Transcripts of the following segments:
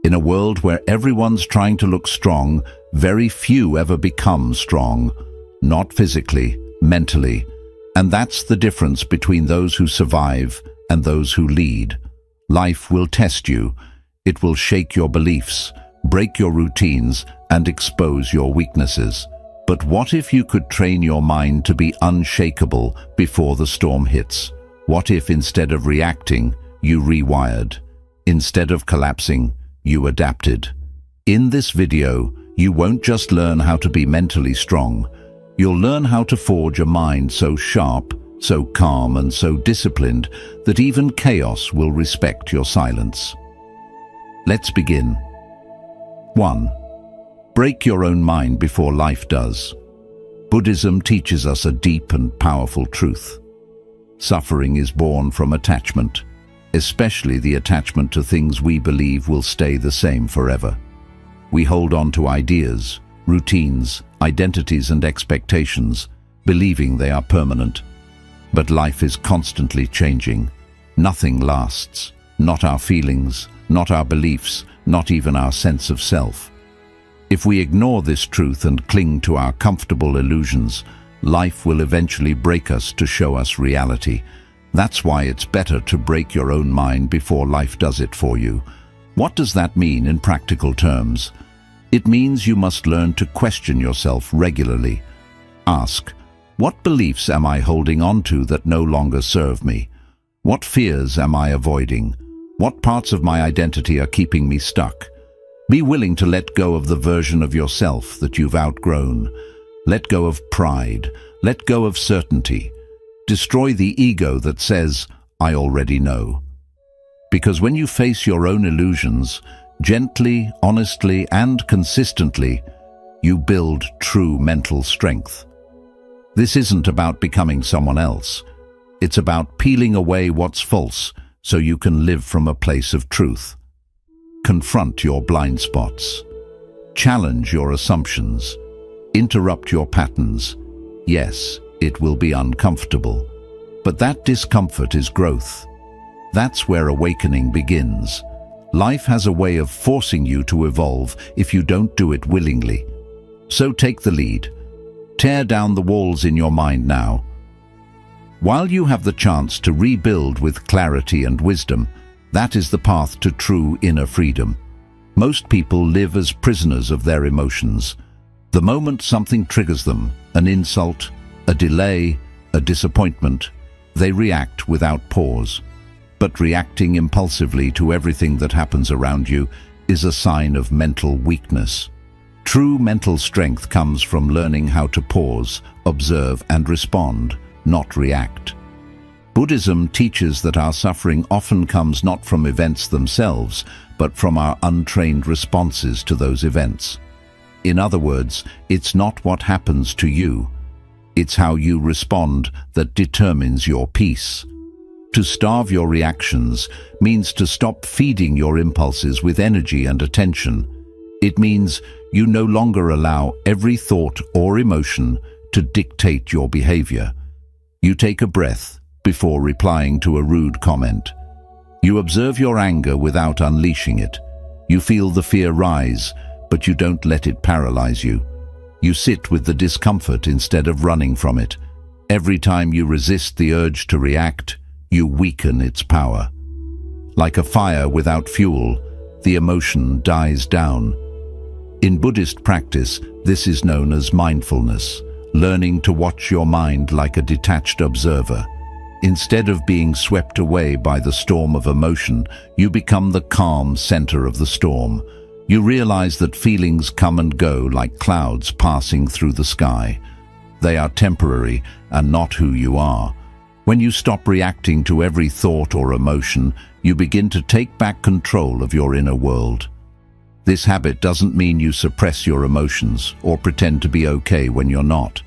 In a world where everyone's trying to look strong, very few ever become strong. Not physically, mentally. And that's the difference between those who survive and those who lead. Life will test you. It will shake your beliefs, break your routines, and expose your weaknesses. But what if you could train your mind to be unshakable before the storm hits? What if instead of reacting, you rewired? Instead of collapsing, you adapted. In this video, you won't just learn how to be mentally strong. You'll learn how to forge a mind so sharp, so calm, and so disciplined that even chaos will respect your silence. Let's begin. 1. Break your own mind before life does. Buddhism teaches us a deep and powerful truth. Suffering is born from attachment, especially the attachment to things we believe will stay the same forever. We hold on to ideas, routines, identities, and expectations, believing they are permanent. But life is constantly changing. Nothing lasts. Not our feelings, not our beliefs, not even our sense of self. If we ignore this truth and cling to our comfortable illusions, life will eventually break us to show us reality. That's why it's better to break your own mind before life does it for you. What does that mean in practical terms? It means you must learn to question yourself regularly. Ask, what beliefs am I holding on to that no longer serve me? What fears am I avoiding? What parts of my identity are keeping me stuck? Be willing to let go of the version of yourself that you've outgrown. Let go of pride. Let go of certainty. Destroy the ego that says, I already know. Because when you face your own illusions, gently, honestly, and consistently, you build true mental strength. This isn't about becoming someone else. It's about peeling away what's false so you can live from a place of truth. Confront your blind spots. Challenge your assumptions. Interrupt your patterns. Yes, it will be uncomfortable, but that discomfort is growth. That's where awakening begins. Life has a way of forcing you to evolve if you don't do it willingly. So take the lead. Tear down the walls in your mind now. While you have the chance to rebuild with clarity and wisdom, that is the path to true inner freedom. Most people live as prisoners of their emotions. The moment something triggers them, an insult, a delay, a disappointment, they react without pause. But reacting impulsively to everything that happens around you is a sign of mental weakness. True mental strength comes from learning how to pause, observe, and respond, not react. Buddhism teaches that our suffering often comes not from events themselves, but from our untrained responses to those events. In other words, it's not what happens to you. It's how you respond that determines your peace. To starve your reactions means to stop feeding your impulses with energy and attention. It means you no longer allow every thought or emotion to dictate your behavior. You take a breath before replying to a rude comment. You observe your anger without unleashing it. You feel the fear rise, but you don't let it paralyze you. You sit with the discomfort instead of running from it. Every time you resist the urge to react, you weaken its power. Like a fire without fuel, the emotion dies down. In Buddhist practice, this is known as mindfulness, learning to watch your mind like a detached observer. Instead of being swept away by the storm of emotion, you become the calm center of the storm. You realize that feelings come and go like clouds passing through the sky. They are temporary and not who you are. When you stop reacting to every thought or emotion, you begin to take back control of your inner world. This habit doesn't mean you suppress your emotions or pretend to be okay when you're not.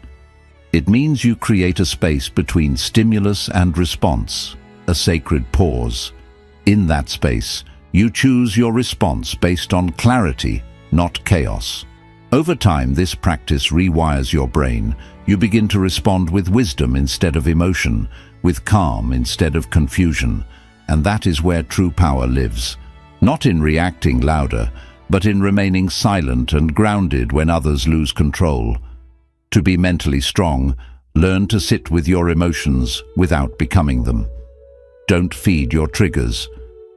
It means you create a space between stimulus and response, a sacred pause. In that space, you choose your response based on clarity, not chaos. Over time, this practice rewires your brain. You begin to respond with wisdom instead of emotion, with calm instead of confusion. And that is where true power lives. Not in reacting louder, but in remaining silent and grounded when others lose control. To be mentally strong, learn to sit with your emotions without becoming them. Don't feed your triggers.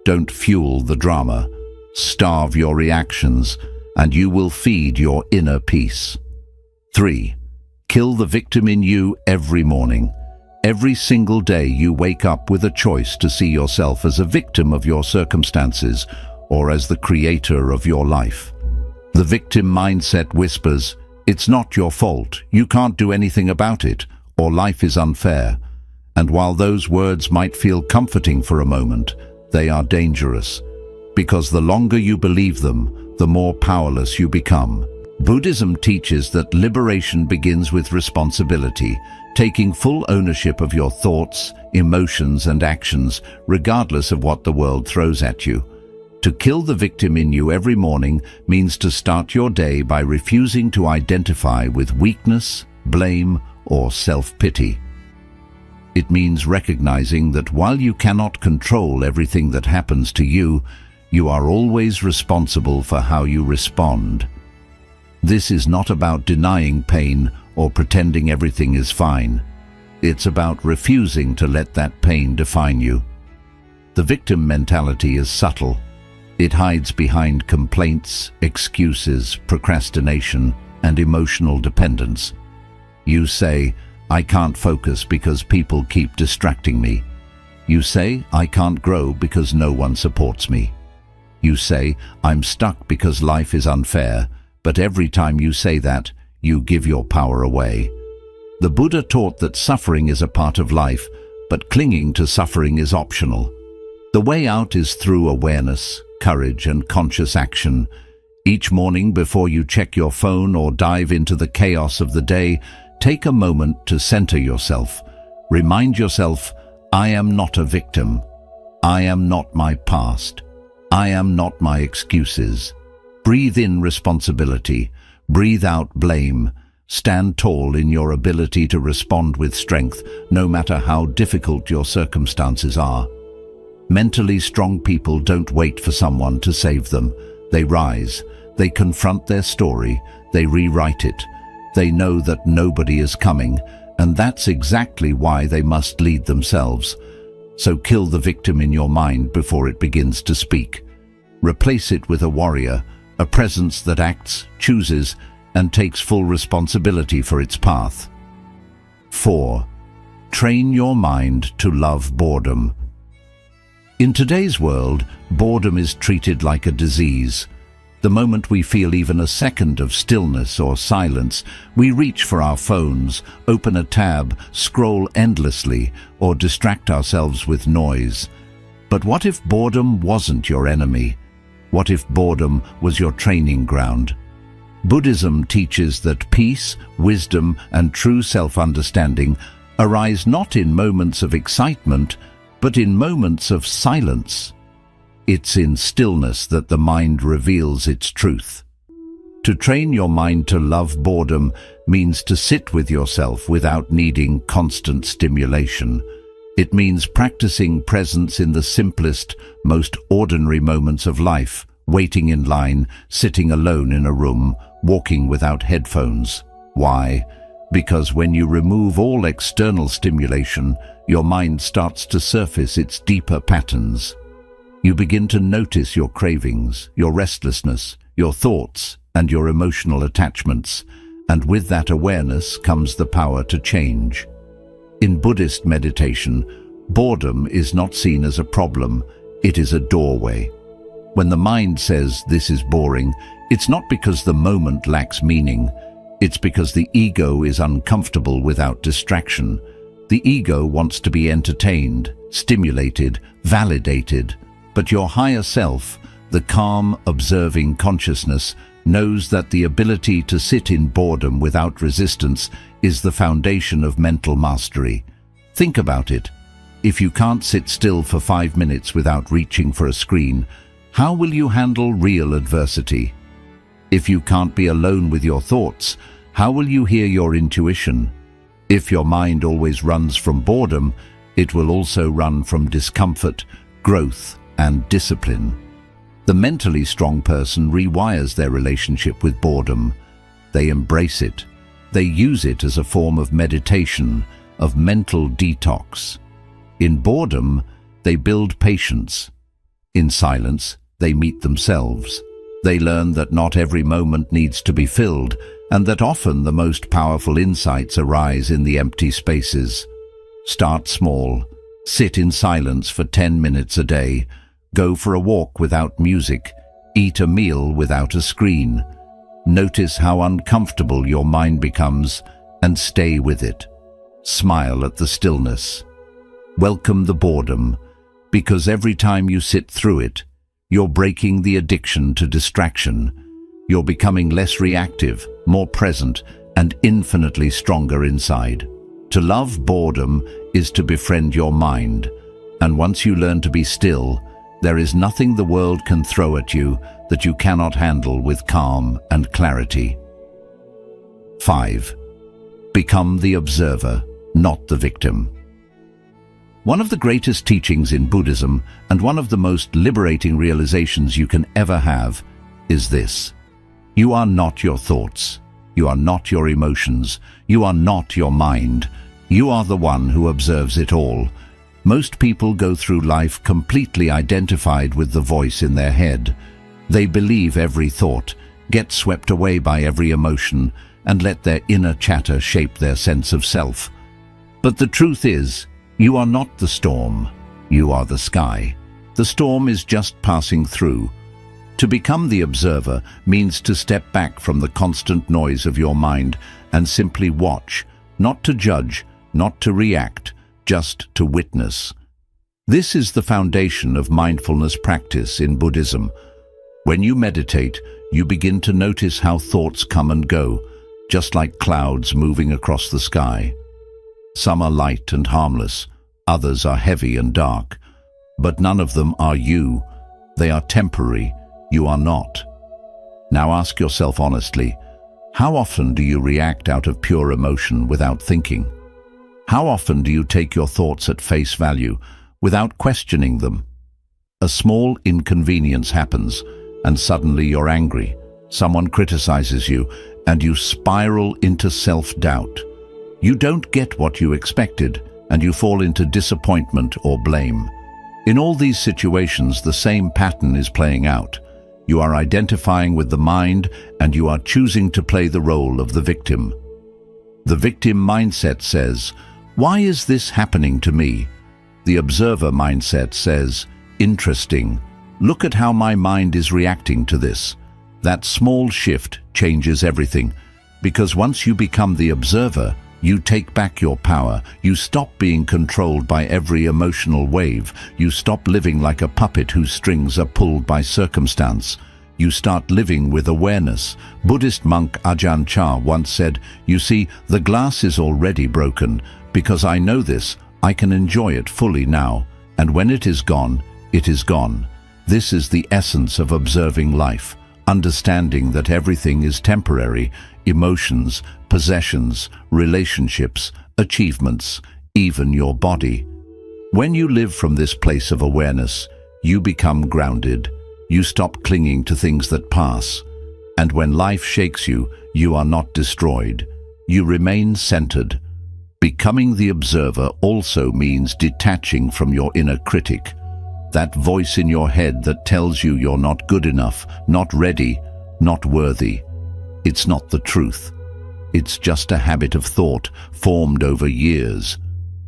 Don't fuel the drama. Starve your reactions, and you will feed your inner peace. 3. Kill the victim in you every morning. Every single day you wake up with a choice to see yourself as a victim of your circumstances or as the creator of your life. The victim mindset whispers, "It's not your fault, you can't do anything about it, or life is unfair." And while those words might feel comforting for a moment, they are dangerous, because the longer you believe them, the more powerless you become. Buddhism teaches that liberation begins with responsibility, taking full ownership of your thoughts, emotions, and actions, regardless of what the world throws at you. To kill the victim in you every morning means to start your day by refusing to identify with weakness, blame, or self-pity. It means recognizing that while you cannot control everything that happens to you, you are always responsible for how you respond. This is not about denying pain or pretending everything is fine. It's about refusing to let that pain define you. The victim mentality is subtle. It hides behind complaints, excuses, procrastination, and emotional dependence. You say, "I can't focus because people keep distracting me." You say, "I can't grow because no one supports me." You say, "I'm stuck because life is unfair," but every time you say that, you give your power away. The Buddha taught that suffering is a part of life, but clinging to suffering is optional. The way out is through awareness, courage, and conscious action. Each morning before you check your phone or dive into the chaos of the day, take a moment to center yourself. Remind yourself, "I am not a victim. I am not my past. I am not my excuses." Breathe in responsibility. Breathe out blame. Stand tall in your ability to respond with strength, no matter how difficult your circumstances are. Mentally strong people don't wait for someone to save them. They rise. They confront their story. They rewrite it. They know that nobody is coming, and that's exactly why they must lead themselves. So kill the victim in your mind before it begins to speak. Replace it with a warrior, a presence that acts, chooses, and takes full responsibility for its path. 4. Train your mind to love boredom. In today's world, boredom is treated like a disease. The moment we feel even a second of stillness or silence, we reach for our phones, open a tab, scroll endlessly, or distract ourselves with noise. But what if boredom wasn't your enemy? What if boredom was your training ground? Buddhism teaches that peace, wisdom, and true self-understanding arise not in moments of excitement, but in moments of silence. It's in stillness that the mind reveals its truth. To train your mind to love boredom means to sit with yourself without needing constant stimulation. It means practicing presence in the simplest, most ordinary moments of life, waiting in line, sitting alone in a room, walking without headphones. Why? Because when you remove all external stimulation, your mind starts to surface its deeper patterns. You begin to notice your cravings, your restlessness, your thoughts, and your emotional attachments, and with that awareness comes the power to change. In Buddhist meditation, boredom is not seen as a problem, it is a doorway. When the mind says this is boring, it's not because the moment lacks meaning, it's because the ego is uncomfortable without distraction. The ego wants to be entertained, stimulated, validated. But your higher self, the calm, observing consciousness, knows that the ability to sit in boredom without resistance is the foundation of mental mastery. Think about it. If you can't sit still for 5 minutes without reaching for a screen, how will you handle real adversity? If you can't be alone with your thoughts, how will you hear your intuition? If your mind always runs from boredom, it will also run from discomfort, growth, and discipline. The mentally strong person rewires their relationship with boredom. They embrace it. They use it as a form of meditation, of mental detox. In boredom, they build patience. In silence, they meet themselves. They learn that not every moment needs to be filled, and that often the most powerful insights arise in the empty spaces. Start small. Sit in silence for 10 minutes a day. Go for a walk without music. Eat a meal without a screen. Notice how uncomfortable your mind becomes and stay with it. Smile at the stillness. Welcome the boredom, because every time you sit through it, you're breaking the addiction to distraction. You're becoming less reactive, more present, and infinitely stronger inside. To love boredom is to befriend your mind, and once you learn to be still, there is nothing the world can throw at you that you cannot handle with calm and clarity. 5. Become the observer, not the victim. One of the greatest teachings in Buddhism, and one of the most liberating realizations you can ever have, is this: you are not your thoughts. You are not your emotions. You are not your mind. You are the one who observes it all. Most people go through life completely identified with the voice in their head. They believe every thought, get swept away by every emotion, and let their inner chatter shape their sense of self. But the truth is, you are not the storm. You are the sky. The storm is just passing through. To become the observer means to step back from the constant noise of your mind and simply watch, not to judge, not to react, just to witness. This is the foundation of mindfulness practice in Buddhism. When you meditate, you begin to notice how thoughts come and go, just like clouds moving across the sky. Some are light and harmless, others are heavy and dark, but none of them are you. They are temporary. You are not. Now ask yourself honestly, how often do you react out of pure emotion without thinking? How often do you take your thoughts at face value without questioning them? A small inconvenience happens, and suddenly you're angry. Someone criticizes you, and you spiral into self-doubt. You don't get what you expected, and you fall into disappointment or blame. In all these situations, the same pattern is playing out. You are identifying with the mind, and you are choosing to play the role of the victim. The victim mindset says, "Why is this happening to me?" The observer mindset says, "Interesting. Look at how my mind is reacting to this." That small shift changes everything, because once you become the observer, you take back your power. You stop being controlled by every emotional wave. You stop living like a puppet whose strings are pulled by circumstance. You start living with awareness. Buddhist monk Ajahn Chah once said, "You see, the glass is already broken. Because I know this, I can enjoy it fully now. And when it is gone, it is gone." This is the essence of observing life, understanding that everything is temporary: emotions, possessions, relationships, achievements, even your body. When you live from this place of awareness, you become grounded. You stop clinging to things that pass. And when life shakes you, you are not destroyed. You remain centered. Becoming the observer also means detaching from your inner critic. That voice in your head that tells you you're not good enough, not ready, not worthy. It's not the truth. It's just a habit of thought formed over years.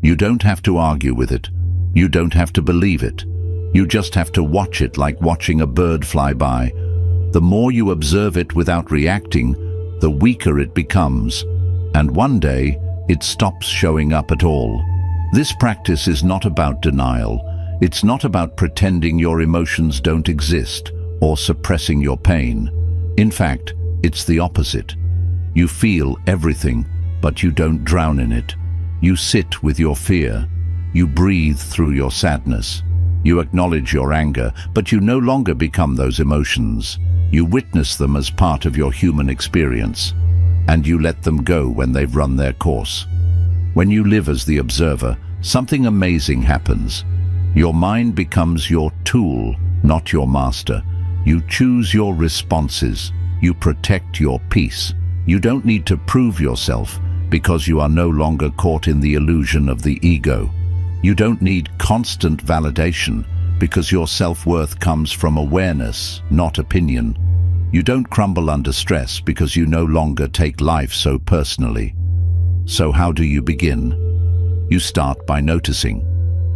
You don't have to argue with it. You don't have to believe it. You just have to watch it like watching a bird fly by. The more you observe it without reacting, the weaker it becomes. And one day, it stops showing up at all. This practice is not about denial. It's not about pretending your emotions don't exist or suppressing your pain. In fact, it's the opposite. You feel everything, but you don't drown in it. You sit with your fear. You breathe through your sadness. You acknowledge your anger, but you no longer become those emotions. You witness them as part of your human experience, and you let them go when they've run their course. When you live as the observer, something amazing happens. Your mind becomes your tool, not your master. You choose your responses. You protect your peace. You don't need to prove yourself because you are no longer caught in the illusion of the ego. You don't need constant validation because your self-worth comes from awareness, not opinion. You don't crumble under stress because you no longer take life so personally. So how do you begin? You start by noticing.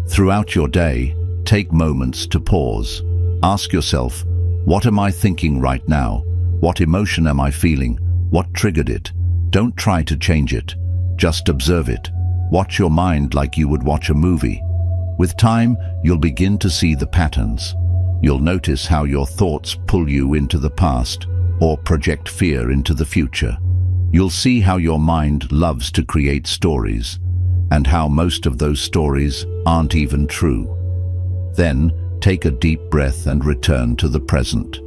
Throughout your day, take moments to pause. Ask yourself, what am I thinking right now? What emotion am I feeling? What triggered it? Don't try to change it. Just observe it. Watch your mind like you would watch a movie. With time, you'll begin to see the patterns. You'll notice how your thoughts pull you into the past or project fear into the future. You'll see how your mind loves to create stories and how most of those stories aren't even true. Then, take a deep breath and return to the present.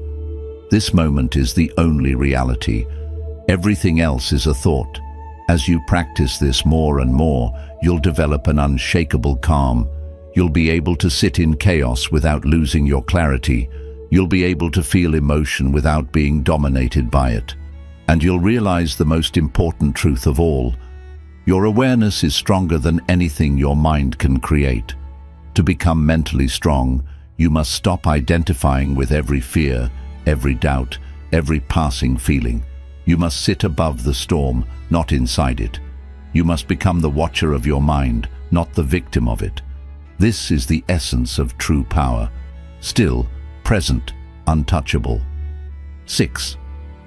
This moment is the only reality. Everything else is a thought. As you practice this more and more, you'll develop an unshakable calm. You'll be able to sit in chaos without losing your clarity. You'll be able to feel emotion without being dominated by it. And you'll realize the most important truth of all. Your awareness is stronger than anything your mind can create. To become mentally strong, you must stop identifying with every fear, every doubt, every passing feeling. You must sit above the storm, not inside it. You must become the watcher of your mind, not the victim of it. This is the essence of true power. Still, present, untouchable. 6.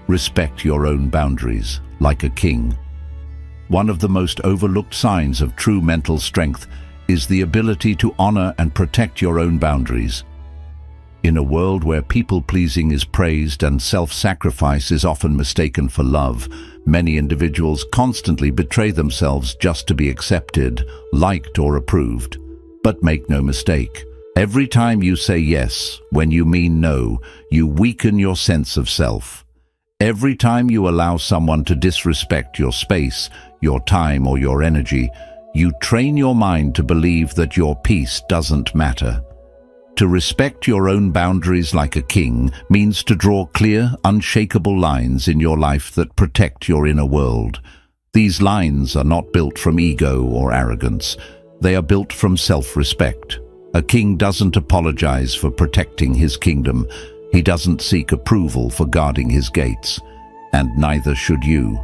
Respect your own boundaries, like a king. One of the most overlooked signs of true mental strength is the ability to honor and protect your own boundaries. In a world where people-pleasing is praised and self-sacrifice is often mistaken for love, many individuals constantly betray themselves just to be accepted, liked, or approved. But make no mistake, every time you say yes when you mean no, you weaken your sense of self. Every time you allow someone to disrespect your space, your time, or your energy, you train your mind to believe that your peace doesn't matter. To respect your own boundaries like a king means to draw clear, unshakable lines in your life that protect your inner world. These lines are not built from ego or arrogance. They are built from self-respect. A king doesn't apologize for protecting his kingdom. He doesn't seek approval for guarding his gates. And neither should you.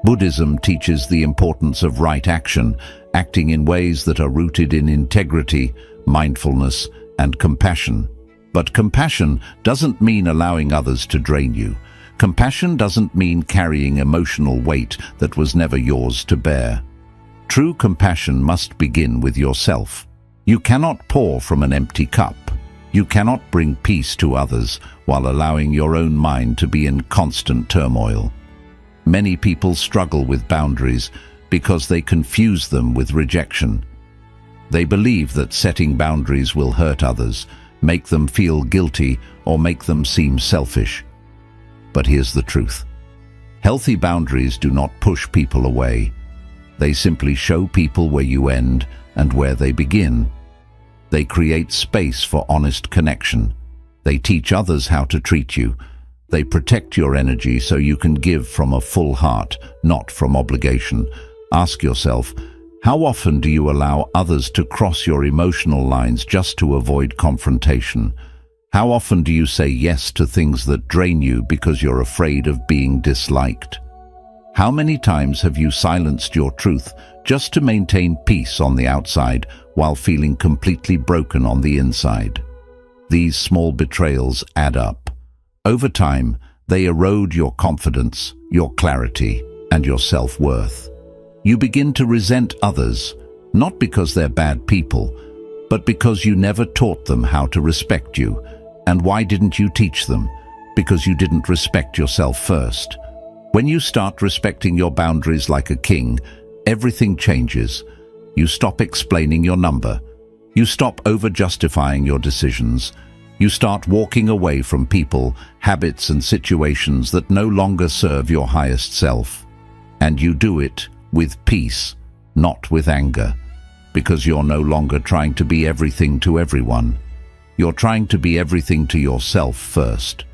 Buddhism teaches the importance of right action, acting in ways that are rooted in integrity, mindfulness, and compassion. But compassion doesn't mean allowing others to drain you. Compassion doesn't mean carrying emotional weight that was never yours to bear. True compassion must begin with yourself. You cannot pour from an empty cup. You cannot bring peace to others while allowing your own mind to be in constant turmoil. Many people struggle with boundaries because they confuse them with rejection. They believe that setting boundaries will hurt others, make them feel guilty, or make them seem selfish. But here's the truth. Healthy boundaries do not push people away. They simply show people where you end and where they begin. They create space for honest connection. They teach others how to treat you. They protect your energy so you can give from a full heart, not from obligation. Ask yourself, how often do you allow others to cross your emotional lines just to avoid confrontation? How often do you say yes to things that drain you because you're afraid of being disliked? How many times have you silenced your truth just to maintain peace on the outside while feeling completely broken on the inside? These small betrayals add up. Over time, they erode your confidence, your clarity, and your self-worth. You begin to resent others, not because they're bad people, but because you never taught them how to respect you. And why didn't you teach them? Because you didn't respect yourself first. When you start respecting your boundaries like a king, everything changes. You stop explaining your number. You stop over-justifying your decisions. You start walking away from people, habits, and situations that no longer serve your highest self. And you do it with peace, not with anger, because you're no longer trying to be everything to everyone. You're trying to be everything to yourself first.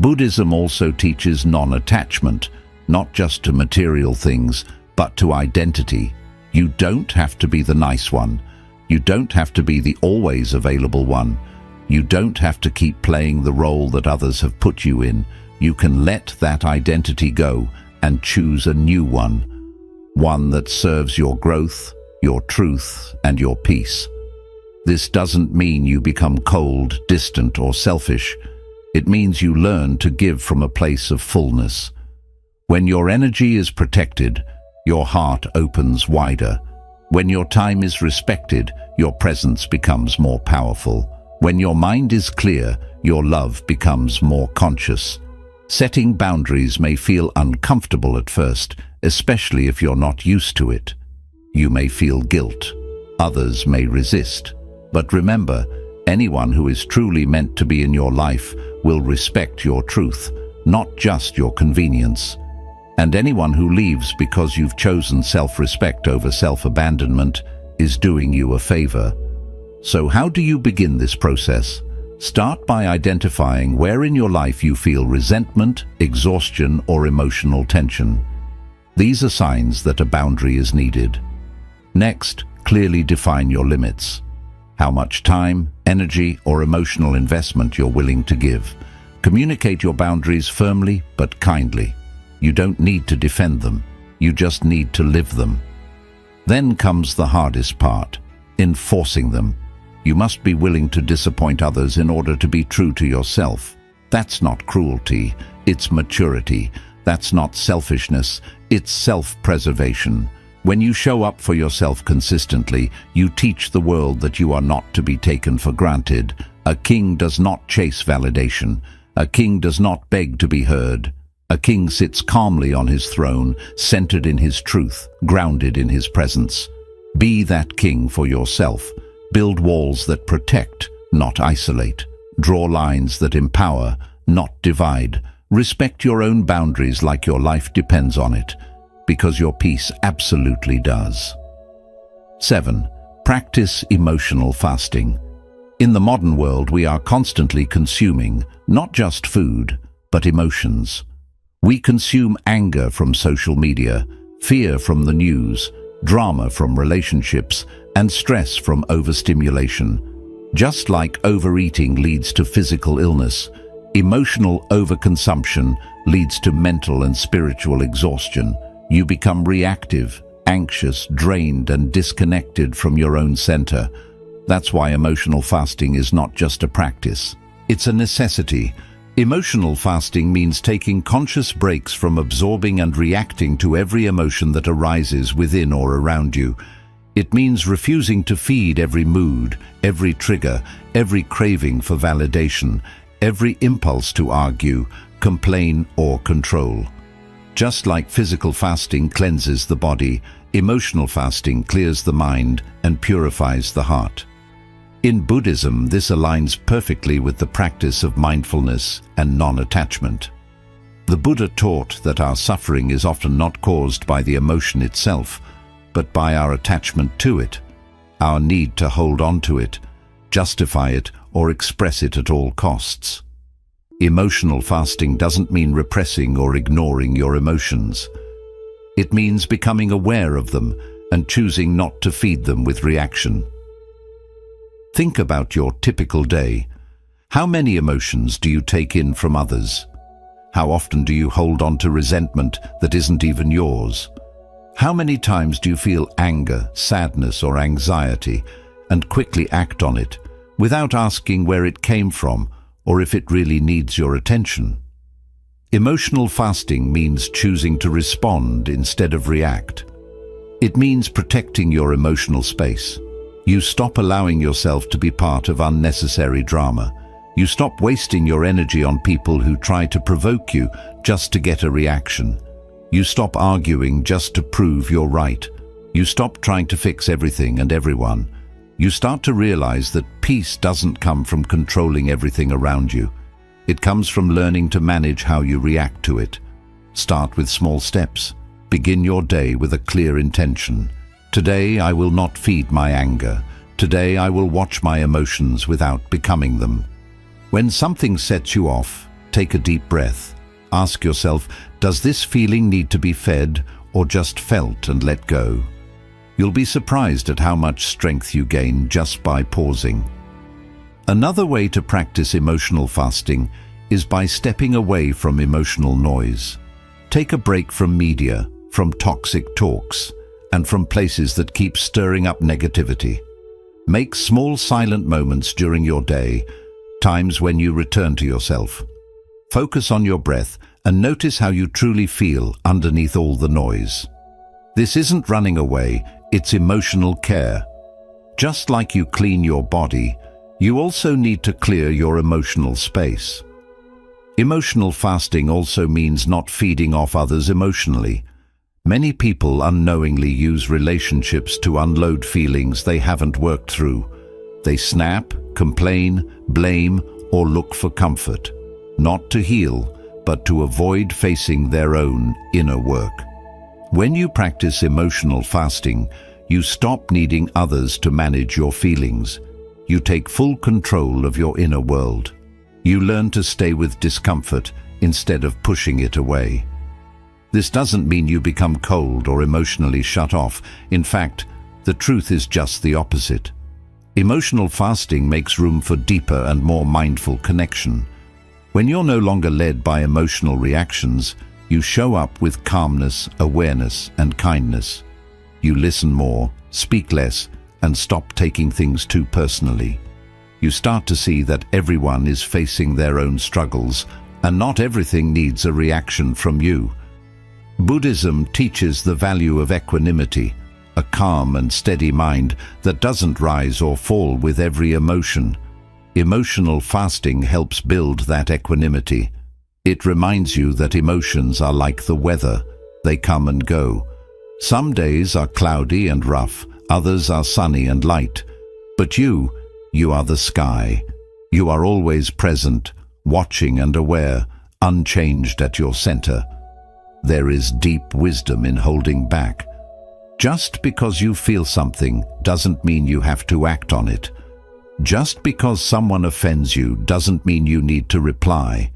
Buddhism also teaches non-attachment, not just to material things, but to identity. You don't have to be the nice one. You don't have to be the always available one. You don't have to keep playing the role that others have put you in. You can let that identity go and choose a new one that serves your growth, your truth, and your peace. This doesn't mean you become cold, distant, or selfish. It means you learn to give from a place of fullness. When your energy is protected, your heart opens wider. When your time is respected, your presence becomes more powerful. When your mind is clear, your love becomes more conscious. Setting boundaries may feel uncomfortable at first, especially if you're not used to it. You may feel guilt. Others may resist. But remember, anyone who is truly meant to be in your life will respect your truth, not just your convenience. And anyone who leaves because you've chosen self-respect over self-abandonment is doing you a favor. So how do you begin this process? Start by identifying where in your life you feel resentment, exhaustion, or emotional tension. These are signs that a boundary is needed. Next, clearly define your limits. How much time, energy, or emotional investment you're willing to give. Communicate your boundaries firmly but kindly. You don't need to defend them. You just need to live them. Then comes the hardest part, enforcing them. You must be willing to disappoint others in order to be true to yourself. That's not cruelty, it's maturity. That's not selfishness, it's self-preservation. When you show up for yourself consistently, you teach the world that you are not to be taken for granted. A king does not chase validation. A king does not beg to be heard. A king sits calmly on his throne, centered in his truth, grounded in his presence. Be that king for yourself. Build walls that protect, not isolate. Draw lines that empower, not divide. Respect your own boundaries like your life depends on it, because your peace absolutely does. 7. Practice emotional fasting. In the modern world, we are constantly consuming, not just food, but emotions. We consume anger from social media, fear from the news, drama from relationships, and stress from overstimulation. Just like overeating leads to physical illness, emotional overconsumption leads to mental and spiritual exhaustion. You become reactive, anxious, drained, and disconnected from your own center. That's why emotional fasting is not just a practice. It's a necessity. Emotional fasting means taking conscious breaks from absorbing and reacting to every emotion that arises within or around you. It means refusing to feed every mood, every trigger, every craving for validation, every impulse to argue, complain, or control. Just like physical fasting cleanses the body, emotional fasting clears the mind and purifies the heart. In Buddhism, this aligns perfectly with the practice of mindfulness and non-attachment. The Buddha taught that our suffering is often not caused by the emotion itself, but by our attachment to it, our need to hold on to it, justify it, or express it at all costs. Emotional fasting doesn't mean repressing or ignoring your emotions. It means becoming aware of them and choosing not to feed them with reaction. Think about your typical day. How many emotions do you take in from others? How often do you hold on to resentment that isn't even yours? How many times do you feel anger, sadness, or anxiety and quickly act on it without asking where it came from or if it really needs your attention? Emotional fasting means choosing to respond instead of react. It means protecting your emotional space. You stop allowing yourself to be part of unnecessary drama. You stop wasting your energy on people who try to provoke you just to get a reaction. You stop arguing just to prove you're right. You stop trying to fix everything and everyone. You start to realize that peace doesn't come from controlling everything around you. It comes from learning to manage how you react to it. Start with small steps. Begin your day with a clear intention. Today I will not feed my anger. Today I will watch my emotions without becoming them. When something sets you off, take a deep breath. Ask yourself, does this feeling need to be fed or just felt and let go? You'll be surprised at how much strength you gain just by pausing. Another way to practice emotional fasting is by stepping away from emotional noise. Take a break from media, from toxic talks, and from places that keep stirring up negativity. Make small silent moments during your day, times when you return to yourself. Focus on your breath and notice how you truly feel underneath all the noise. This isn't running away, it's emotional care. Just like you clean your body, you also need to clear your emotional space. Emotional fasting also means not feeding off others emotionally. Many people unknowingly use relationships to unload feelings they haven't worked through. They snap, complain, blame, or look for comfort, not to heal, but to avoid facing their own inner work. When you practice emotional fasting, you stop needing others to manage your feelings. You take full control of your inner world. You learn to stay with discomfort instead of pushing it away. This doesn't mean you become cold or emotionally shut off. In fact, the truth is just the opposite. Emotional fasting makes room for deeper and more mindful connection. When you're no longer led by emotional reactions, you show up with calmness, awareness, and kindness. You listen more, speak less, and stop taking things too personally. You start to see that everyone is facing their own struggles, and not everything needs a reaction from you. Buddhism teaches the value of equanimity, a calm and steady mind that doesn't rise or fall with every emotion. Emotional fasting helps build that equanimity. It reminds you that emotions are like the weather. They come and go. Some days are cloudy and rough, others are sunny and light. But you are the sky. You are always present, watching and aware, unchanged at your center. There is deep wisdom in holding back. Just because you feel something doesn't mean you have to act on it. Just because someone offends you doesn't mean you need to reply.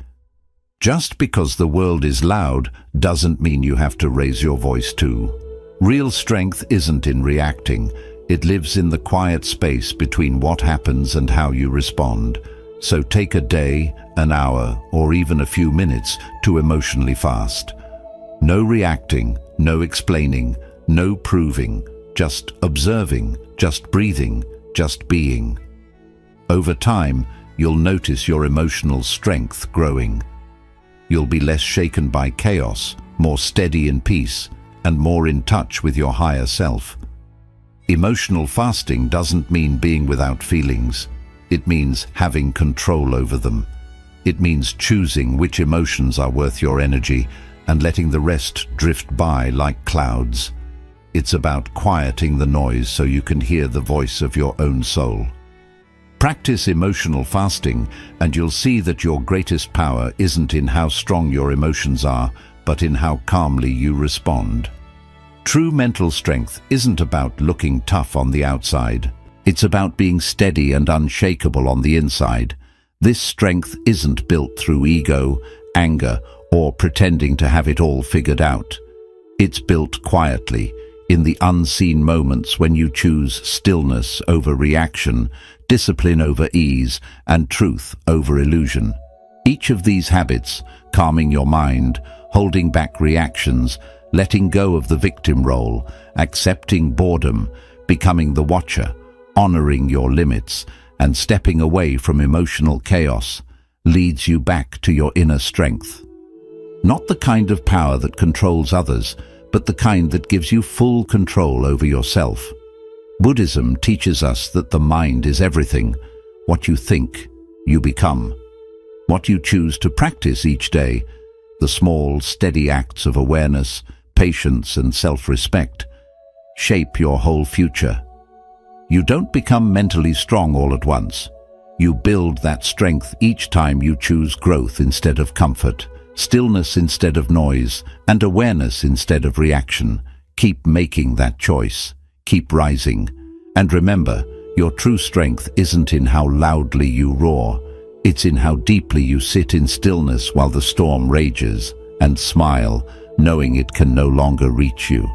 Just because the world is loud doesn't mean you have to raise your voice too. Real strength isn't in reacting. It lives in the quiet space between what happens and how you respond. So take a day, an hour, or even a few minutes to emotionally fast. No reacting, no explaining, no proving, just observing, just breathing, just being. Over time, you'll notice your emotional strength growing. You'll be less shaken by chaos, more steady in peace, and more in touch with your higher self. Emotional fasting doesn't mean being without feelings. It means having control over them. It means choosing which emotions are worth your energy and letting the rest drift by like clouds. It's about quieting the noise so you can hear the voice of your own soul. Practice emotional fasting and you'll see that your greatest power isn't in how strong your emotions are, but in how calmly you respond. True mental strength isn't about looking tough on the outside. It's about being steady and unshakable on the inside. This strength isn't built through ego, anger, or pretending to have it all figured out. It's built quietly, in the unseen moments when you choose stillness over reaction, discipline over ease, and truth over illusion. Each of these habits, calming your mind, holding back reactions, letting go of the victim role, accepting boredom, becoming the watcher, honoring your limits, and stepping away from emotional chaos, leads you back to your inner strength. Not the kind of power that controls others, but the kind that gives you full control over yourself. Buddhism teaches us that the mind is everything. What you think, you become. What you choose to practice each day, the small, steady acts of awareness, patience, and self-respect, shape your whole future. You don't become mentally strong all at once. You build that strength each time you choose growth instead of comfort, stillness instead of noise, and awareness instead of reaction. Keep making that choice. Keep rising. And remember, your true strength isn't in how loudly you roar. It's in how deeply you sit in stillness while the storm rages, and smile, knowing it can no longer reach you.